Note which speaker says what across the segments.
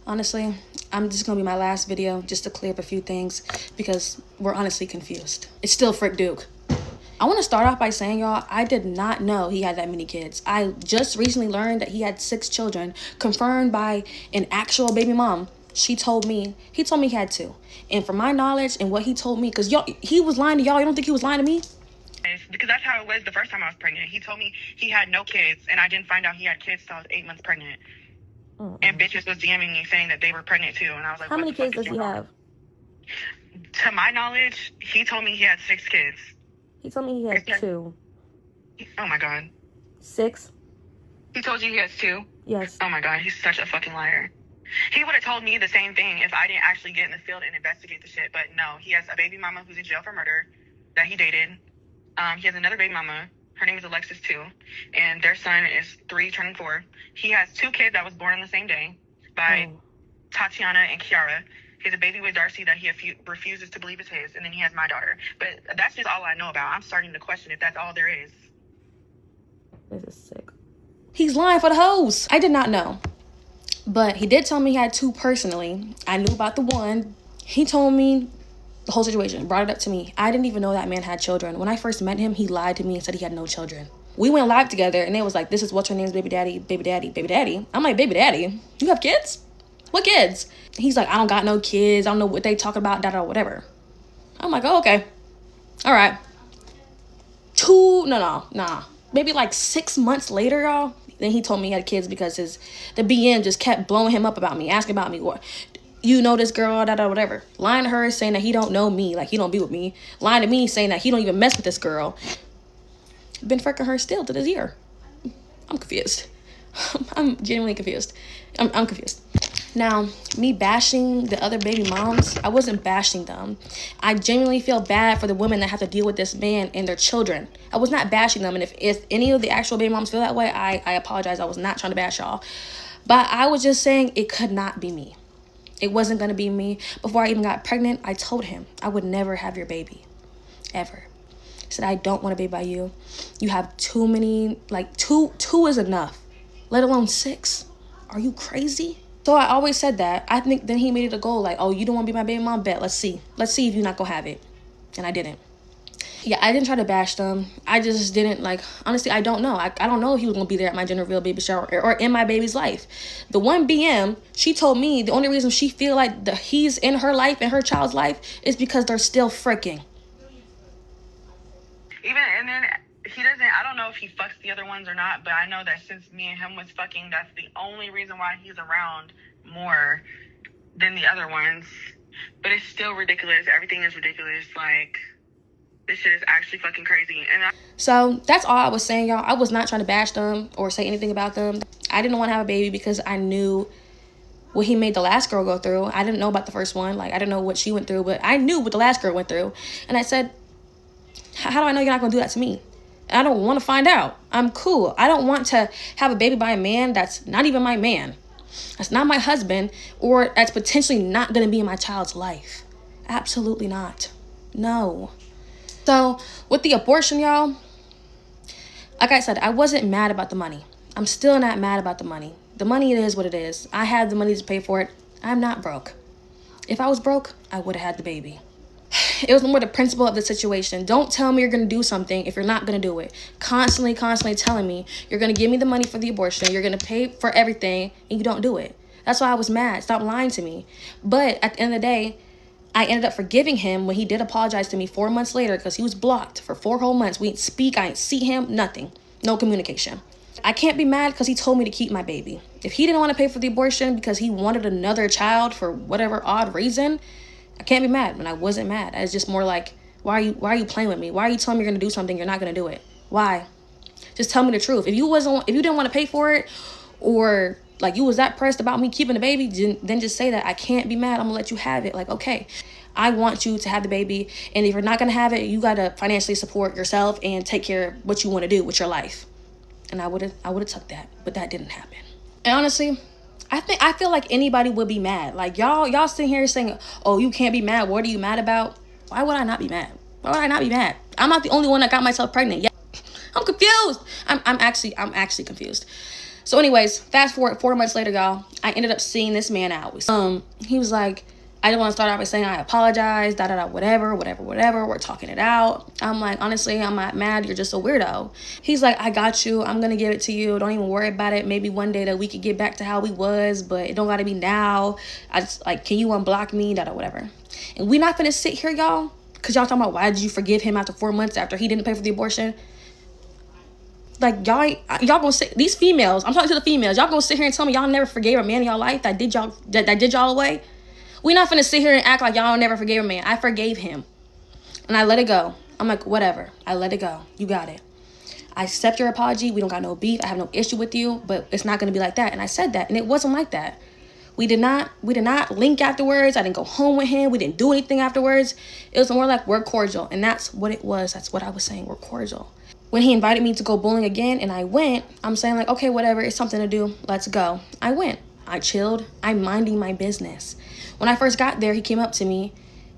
Speaker 1: Honestly, I'm just gonna be my last video just to clear up a few things because we're honestly confused. It's still Frick Duke. I want to start off by saying, y'all, I did not know he had that many kids. I just recently learned that he had 6 children, confirmed by an actual baby mom. He told me he had 2. And from my knowledge and what he told me, because y'all, he was lying to y'all. You don't think he was lying to me?
Speaker 2: Because that's how it was the first time I was pregnant. He told me he had no kids, and I didn't find out he had kids till I was 8 months pregnant. And bitches was DMing me saying that they were pregnant too, and I was like,
Speaker 1: how many kids does he have?
Speaker 2: To my knowledge, he told me he had 6 kids.
Speaker 1: He told me he had 2.
Speaker 2: Oh my god.
Speaker 1: 6?
Speaker 2: He told you he has 2?
Speaker 1: Yes.
Speaker 2: Oh my god, he's such a fucking liar. He would have told me the same thing if I didn't actually get in the field and investigate the shit, but no, he has a baby mama who's in jail for murder that he dated. He has another baby mama. Her name is Alexis too, and their son is 3 turning 4. He has 2 kids that was born on the same day by Tatiana and Kiara. He has a baby with Darcy that he refuses to believe is his, and then he has my daughter. But that's just all I know about. I'm starting to question if that's all there is.
Speaker 1: This is sick. He's lying for the hoes. I did not know. But he did tell me he had 2 personally. I knew about the one. He told me the whole situation, brought it up to me. I didn't even know that man had children. When I first met him, he lied to me and said he had no children. We went live together, and it was like, this is what's her name's baby daddy, baby daddy, baby daddy. I'm like, baby daddy? You have kids? What kids? He's like, I don't got no kids. I don't know what they talking about, whatever. I'm like, oh, okay. All right. Maybe like 6 months later, y'all, then he told me he had kids because the BM just kept blowing him up about me, asking about me. What? You know this girl, whatever. Lying to her, saying that he don't know me, like he don't be with me. Lying to me, saying that he don't even mess with this girl. Been freaking her still to this year. I'm confused. I'm genuinely confused. I'm confused. Now, me bashing the other baby moms, I wasn't bashing them. I genuinely feel bad for the women that have to deal with this man and their children. I was not bashing them, and if any of the actual baby moms feel that way, I apologize. I was not trying to bash y'all. But I was just saying it could not be me. It wasn't going to be me. Before I even got pregnant, I told him I would never have your baby. Ever. I said, I don't want a baby by you. You have too many, like two is enough, let alone 6. Are you crazy? So I always said that. I think then he made it a goal, like, oh, you don't want to be my baby mom? Bet, let's see if you're not going to have it. And I didn't. Yeah, I didn't try to bash them. I just didn't, like, honestly, I don't know. I don't know if he was going to be there at my gender reveal baby shower or in my baby's life. The one BM, she told me the only reason she feel like he's in her life and her child's life is because they're still freaking.
Speaker 2: And then he doesn't, I don't know if he fucks the other ones or not, but I know that since me and him was fucking, that's the only reason why he's around more than the other ones. But it's still ridiculous. Everything is ridiculous. Like, this shit is actually fucking crazy.
Speaker 1: So that's all I was saying, y'all. I was not trying to bash them or say anything about them. I didn't want to have a baby because I knew what he made the last girl go through. I didn't know about the first one. Like, I didn't know what she went through, but I knew what the last girl went through. And I said, how do I know you're not going to do that to me? I don't want to find out. I'm cool. I don't want to have a baby by a man that's not even my man. That's not my husband, or that's potentially not going to be in my child's life. Absolutely not. No. So with the abortion, y'all, like I said, I wasn't mad about the money. I'm still not mad about the money. The money, it is what it is. I had the money to pay for it. I'm not broke. If I was broke, I would have had the baby. It was more the principle of the situation. Don't tell me you're going to do something if you're not going to do it. Constantly telling me you're going to give me the money for the abortion. You're going to pay for everything, and you don't do it. That's why I was mad. Stop lying to me. But at the end of the day, I ended up forgiving him when he did apologize to me 4 months later because he was blocked for 4 whole months. We didn't speak. I didn't see him. Nothing. No communication. I can't be mad because he told me to keep my baby. If he didn't want to pay for the abortion because he wanted another child for whatever odd reason, I can't be mad. And I wasn't mad. I was just more like, why are you playing with me? Why are you telling me you're going to do something you're not going to do it? Why? Just tell me the truth. If you didn't want to pay for it, or like you was that pressed about me keeping the baby, then just say that. I can't be mad. I'm going to let you have it. Like, okay, I want you to have the baby. And if you're not going to have it, you got to financially support yourself and take care of what you want to do with your life. And I would have took that, but that didn't happen. And honestly, I feel like anybody would be mad. Like y'all sitting here saying, oh, you can't be mad. What are you mad about? Why would I not be mad? Why would I not be mad? I'm not the only one that got myself pregnant. Yeah, I'm confused. I'm actually confused. So anyways, fast forward 4 months later, y'all, I ended up seeing this man out. He was like, I didn't want to start off by saying I apologize, whatever. We're talking it out. I'm like, honestly, I'm not mad. You're just a weirdo. He's like, I got you. I'm going to give it to you. Don't even worry about it. Maybe one day that we could get back to how we was, but it don't got to be now. I just like, can you unblock me, whatever. And we not finna sit here, y'all, because y'all talking about why did you forgive him after 4 months after he didn't pay for the abortion. Like, y'all gonna sit, these females, I'm talking to the females, y'all gonna sit here and tell me y'all never forgave a man in y'all life that did y'all away? We not finna sit here and act like y'all never forgave a man. I forgave him. And I let it go. I'm like, whatever. I let it go. You got it. I accept your apology. We don't got no beef. I have no issue with you, but it's not gonna be like that. And I said that, and it wasn't like that. We did not link afterwards. I didn't go home with him. We didn't do anything afterwards. It was more like we're cordial. And that's what it was. That's what I was saying. We're cordial. When he invited me to go bowling again and I went, I'm saying like, okay, whatever, it's something to do. Let's go. I went. I chilled. I'm minding my business. When I first got there, he came up to me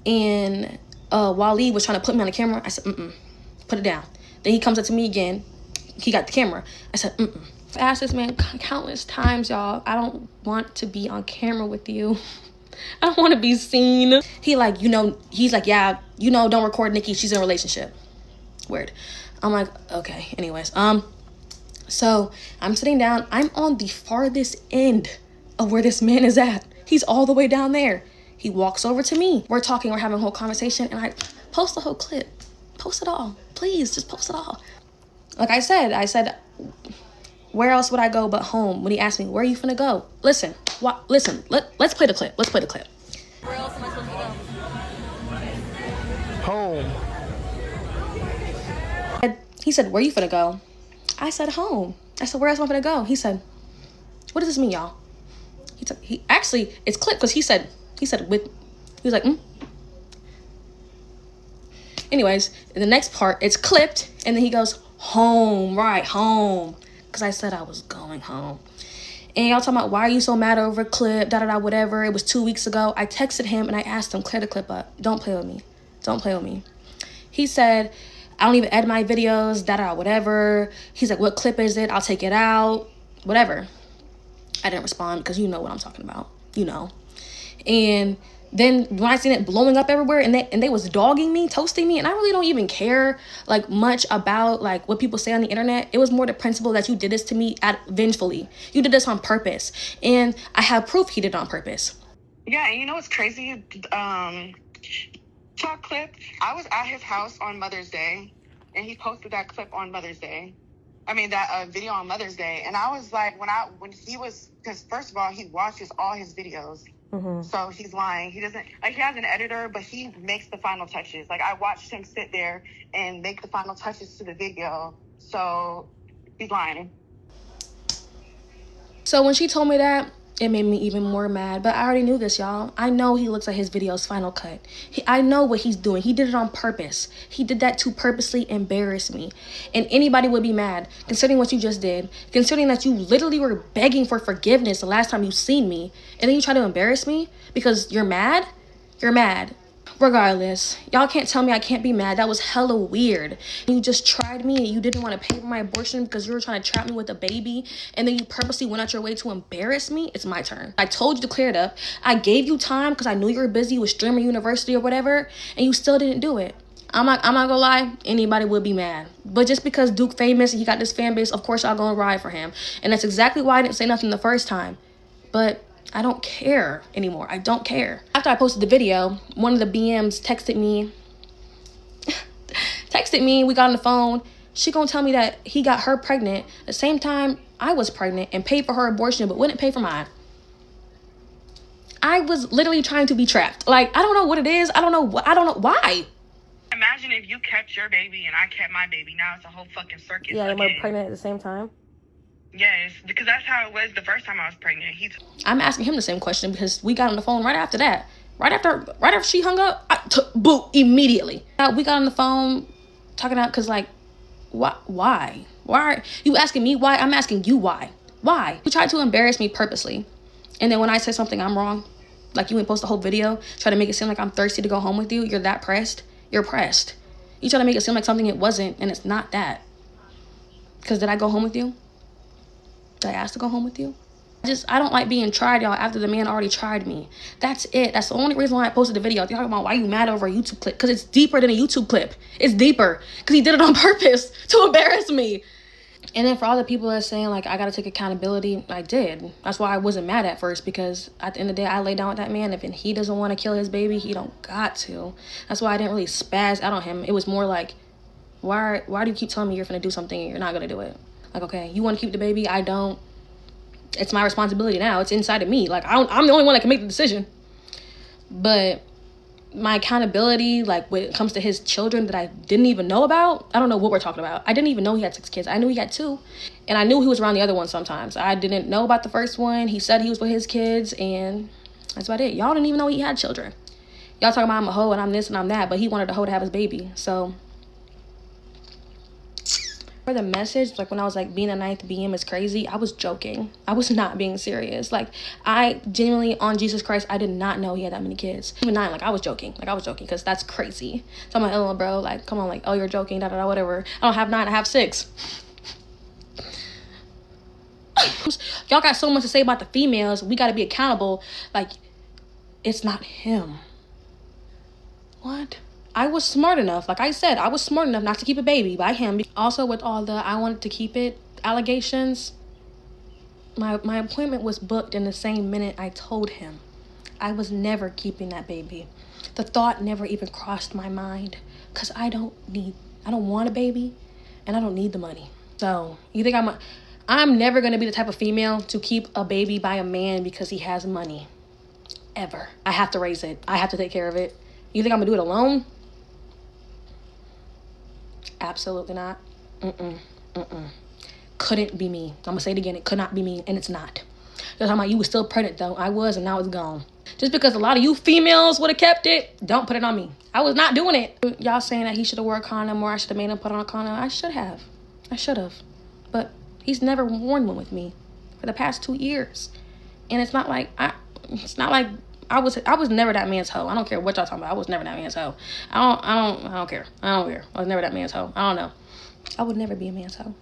Speaker 1: and Waleed was trying to put me on the camera. I said, put it down. Then he comes up to me again. He got the camera. I said, I asked this man countless times, y'all, I don't want to be on camera with you. I don't want to be seen. He's like, yeah, don't record Nikki. She's in a relationship. Weird. I'm like, okay, anyways. So I'm sitting down. I'm on the farthest end of where this man is at. He's all the way down there. He walks over to me. We're talking, we're having a whole conversation, and I post the whole clip. Post it all. Please, just post it all. Like I said, where else would I go but home? When he asked me, where are you finna go? Listen, let's play the clip. Let's play the clip.
Speaker 3: Where else am I supposed to go?
Speaker 4: Home.
Speaker 1: He said, where you finna go? I said, home. I said, where else am I finna go? He said, what does this mean, y'all? He actually, it's clipped because he was like, Anyways, in the next part, it's clipped, and then he goes, home, right, home. Because I said I was going home. And y'all talking about, why are you so mad over a clip, whatever. It was 2 weeks ago. I texted him, and I asked him, clear the clip up. Don't play with me. Don't play with me. He said, I don't even edit my videos, whatever. He's like, what clip is it? I'll take it out, whatever. I didn't respond because you know what I'm talking about. And then when I seen it blowing up everywhere and they was dogging me, toasting me, and I really don't even care like much about like what people say on the internet. It was more the principle that you did this to me vengefully. You did this on purpose. And I have proof he did it on purpose.
Speaker 2: Yeah, and you know what's crazy? Talk clip. I was at his house on Mother's Day, and he posted that clip on Mother's Day. I mean, that video on Mother's Day. And I was like, when he was, because first of all, he watches all his videos. Mm-hmm. So he's lying. He doesn't, like, he has an editor, but he makes the final touches. Like, I watched him sit there and make the final touches to the video. So he's lying.
Speaker 1: So when she told me that, it made me even more mad. But I already knew this, y'all. I know he looks at his videos final cut. I know what he's doing. He did it on purpose. He did that to purposely embarrass me. And anybody would be mad, considering what you just did. Considering that you literally were begging for forgiveness the last time you seen me. And then you try to embarrass me because you're mad? You're mad. Regardless, y'all can't tell me I can't be mad. That was hella weird. You just tried me and you didn't want to pay for my abortion because you were trying to trap me with a baby, and then you purposely went out your way to embarrass me. It's my turn. I told you to clear it up. I gave you time because I knew you were busy with streamer university or whatever, and you still didn't do it. I'm not gonna lie, anybody would be mad. But just because Duke famous and he got this fan base, of course y'all gonna ride for him. And that's exactly why I didn't say nothing the first time. But I don't care anymore. I don't care. After I posted the video, one of the BMs texted me. We got on the phone. She gonna tell me that he got her pregnant the same time I was pregnant and paid for her abortion but wouldn't pay for mine. I was literally trying to be trapped. Like, I don't know what it is. I don't know why.
Speaker 2: Imagine if you kept your baby and I kept my baby. Now it's a whole fucking circus.
Speaker 3: Yeah, and we're pregnant at the same time.
Speaker 2: Yes, because that's how it was the first time I was pregnant.
Speaker 1: I'm asking him the same question because we got on the phone right after that. Right after she hung up, I took boot immediately. We got on the phone talking out because like, why? Why are you asking me why? I'm asking you why. Why? You tried to embarrass me purposely, and then when I say something I'm wrong, like you ain't post the whole video, try to make it seem like I'm thirsty to go home with you. You're that pressed. You're pressed. You try to make it seem like something it wasn't, and it's not that. Because did I go home with you? Did I ask to go home with you? I don't like being tried, y'all, after the man already tried me. That's it. That's the only reason why I posted the video. You're talking about why you mad over a YouTube clip. Because it's deeper than a YouTube clip. It's deeper. Because he did it on purpose to embarrass me. And then for all the people that are saying, like, I got to take accountability, I did. That's why I wasn't mad at first. Because at the end of the day, I laid down with that man. If he doesn't want to kill his baby, he don't got to. That's why I didn't really spaz out on him. It was more like, why do you keep telling me you're going to do something and you're not going to do it? Like, okay, you want to keep the baby? I don't. It's my responsibility now. It's inside of me. Like, I'm the only one that can make the decision. But my accountability, like, when it comes to his children that I didn't even know about, I don't know what we're talking about. I didn't even know he had 6 kids. I knew he had 2. And I knew he was around the other one sometimes. I didn't know about the first one. He said he was with his kids, and that's about it. Y'all didn't even know he had children. Y'all talking about I'm a hoe and I'm this and I'm that, but he wanted a hoe to have his baby. So for the message, like when I was like being a 9th BM is crazy, I was joking. I was not being serious. Like, I genuinely, on Jesus Christ, I did not know he had that many kids. Even 9, like, I was joking because that's crazy. So I'm like, oh, bro, like, come on, like, oh, you're joking, da da da, whatever. I don't have 9, I have 6. Y'all got so much to say about the females. We got to be accountable. Like, it's not him. What? I was smart enough, like I said, I was smart enough not to keep a baby by him. Also, with all the I wanted to keep it allegations, my appointment was booked in the same minute I told him. I was never keeping that baby. The thought never even crossed my mind because I don't want a baby and I don't need the money. So you think I'm never going to be the type of female to keep a baby by a man because he has money. Ever. I have to raise it. I have to take care of it. You think I'm going to do it alone? Absolutely not. Couldn't be me. I'm gonna say it again. It could not be me, and it's not. You're talking about you was still pregnant though. I was, and now it's gone. Just because a lot of you females would have kept it, don't put it on me. I was not doing it. Y'all saying that he should have wore a condom or I should have made him put on a condom. I should have. But he's never worn one with me for the past 2 years, and it's not like I was never that man's hoe. I don't care what y'all talking about. I was never that man's hoe. I don't care. I was never that man's hoe. I don't know. I would never be a man's hoe.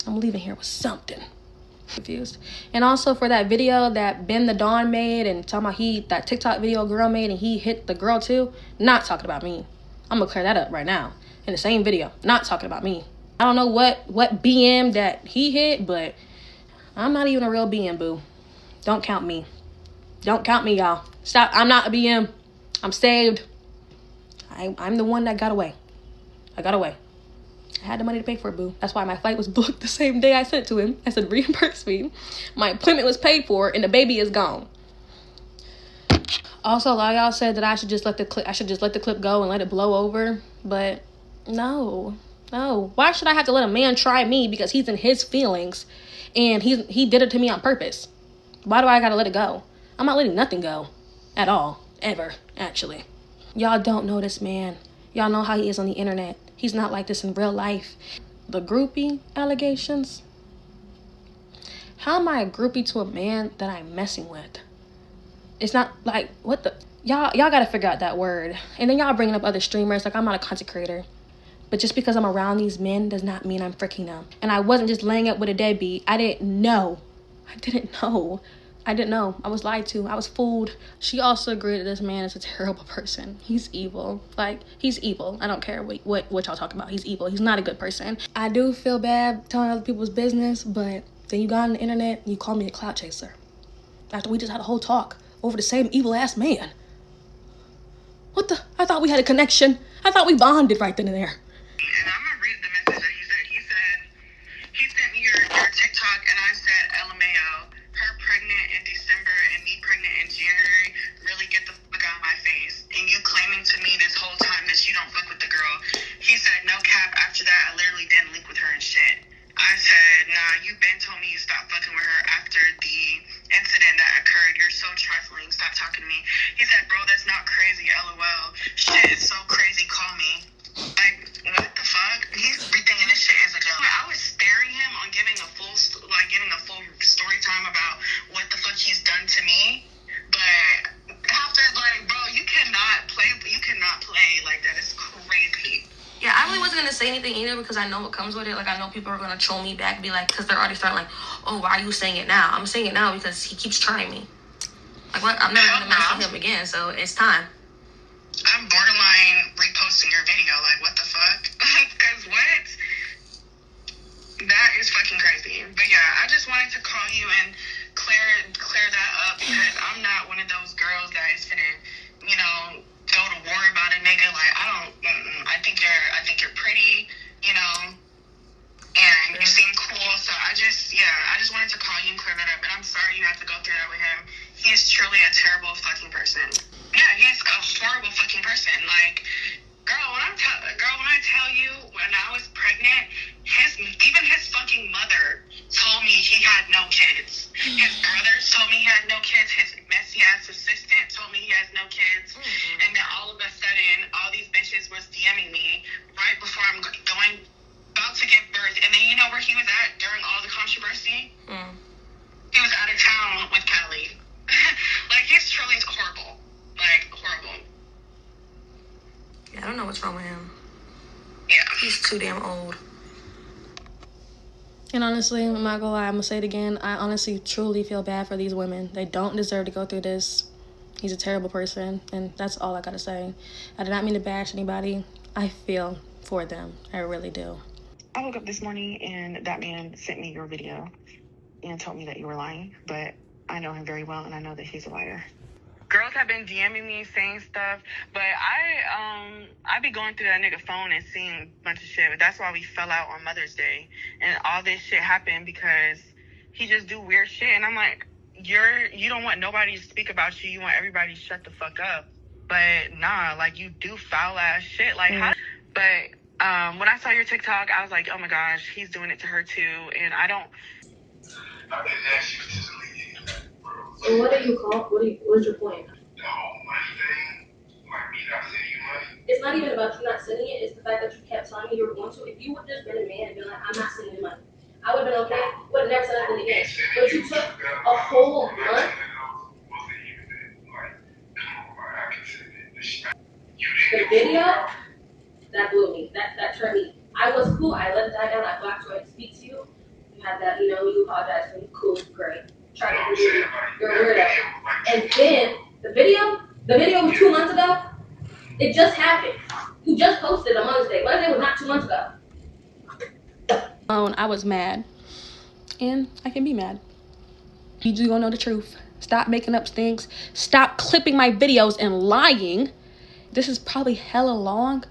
Speaker 1: I'm leaving here with something. Confused. And also for that video that Ben the Don made and talking about that TikTok video girl made and he hit the girl too, not talking about me. I'm gonna clear that up right now. In the same video, not talking about me. I don't know what BM that he hit, but I'm not even a real BM, boo. Don't count me. Don't count me, y'all. Stop. I'm not a BM. I'm saved. I'm the one that got away. I got away. I had the money to pay for it, boo. That's why my flight was booked the same day I sent it to him. I said, reimburse me. My appointment was paid for, and the baby is gone. Also, a lot of y'all said that I should just let the clip go and let it blow over. But no. Why should I have to let a man try me because he's in his feelings and he did it to me on purpose? Why do I gotta let it go? I'm not letting nothing go at all, ever, actually. Y'all don't know this man. Y'all know how he is on the internet. He's not like this in real life. The groupie allegations. How am I a groupie to a man that I'm messing with? It's not like, what the? Y'all gotta figure out that word. And then y'all bringing up other streamers. Like, I'm not a content creator. But just because I'm around these men does not mean I'm freaking them. And I wasn't just laying up with a deadbeat. I didn't know. I was lied to. I was fooled. She also agreed that this man is a terrible person. He's evil. Like, he's evil. I don't care what y'all talking about. He's evil. He's not a good person. I do feel bad telling other people's business, but then you got on the internet and you call me a clout chaser. After we just had a whole talk over the same evil-ass man. What the? I thought we had a connection. I thought we bonded right then and there.
Speaker 2: And I'm gonna read the message that he said. He sent me your TikTok, and I said, LMAO, her pregnant in December and me pregnant in January, really get the fuck out of my face. And you claiming to me this whole time that you don't fuck with the girl. He said, no cap, after that, I literally didn't link with her and shit. I said, nah, you been told me you stopped fucking with her after the incident that occurred. You're so trifling. Stop talking to me. He said, bro, that's not crazy, LOL. Shit is so crazy. Call me. Like, what the fuck?
Speaker 1: say anything either because I know what comes with it. Like, I know people are going to troll me back and be like, because they're already starting like, oh, why are you saying it now? I'm saying it now because he keeps trying me. Like, what? I'm never going to mess with him again, so it's time.
Speaker 2: I'm borderline reposting your video. Like, what the fuck? Because what? That is fucking crazy. But yeah, I just wanted to call you and clear that up because I'm not one of those girls that is finna, you know, go to war about a nigga. Like, I think you're pretty, you know, and you seem cool. So I just wanted to call you and clear that up. And I'm sorry you had to go through that with him. He is truly a terrible fucking person. Yeah, he's a horrible fucking person. Like, girl, when I tell you, when I was pregnant, even his fucking mother told me he had no kids. His brothers told me he had no kids. His messy ass assistant told me he has no kids. Mm-hmm. And then all of a sudden, all these bitches was DMing me right before I'm about to give birth. And then you know where he was at during all the controversy? Mm. He was out of town with Kelly. Like, he's truly horrible. Like, horrible.
Speaker 1: Yeah, I don't know what's wrong with him.
Speaker 2: Yeah.
Speaker 1: He's too damn old. And honestly, I'm not gonna lie, I'm gonna say it again. I honestly, truly feel bad for these women. They don't deserve to go through this. He's a terrible person, and that's all I gotta say. I did not mean to bash anybody. I feel for them. I really do.
Speaker 2: I woke up this morning, and that man sent me your video and told me that you were lying, but I know him very well, and I know that he's a liar. Girls have been DMing me saying stuff, but I be going through that nigga phone and seeing a bunch of shit. But that's why we fell out on Mother's Day, and all this shit happened because he just do weird shit. And I'm like, you don't want nobody to speak about you. You want everybody to shut the fuck up. But nah, like, you do foul ass shit. Like, how? But when I saw your TikTok, I was like, oh my gosh, he's doing it to her too, and I don't.
Speaker 3: And what are you called? What's your point?
Speaker 4: The whole money thing, like me not sending you money.
Speaker 3: It's not even about you not sending it. It's the fact that you kept telling me you were going to. If you would just been a man and been like, I'm not sending you money, I would have been okay. Would have never said nothing again. But you took a whole month. The video, that blew me. That turned me. I was cool. I let it die down. I blocked you. I didn't speak to you. You had that, you know, you apologized for me. Cool, great. Try to do it. You're a weirdo. And then the video was 2 months ago. It just happened. You just posted on Mother's Day. Mother's Day was not 2 months ago.
Speaker 1: I was mad, and I can be mad. You just gonna know the truth. Stop making up things. Stop clipping my videos and lying. This is probably hella long,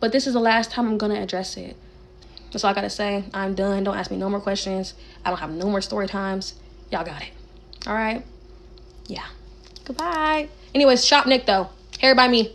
Speaker 1: but this is the last time I'm gonna address it. That's all I gotta say. I'm done. Don't ask me no more questions. I don't have no more story times. Y'all got it. All right? Yeah. Goodbye. Anyways, shop Nick, though. Hair by me.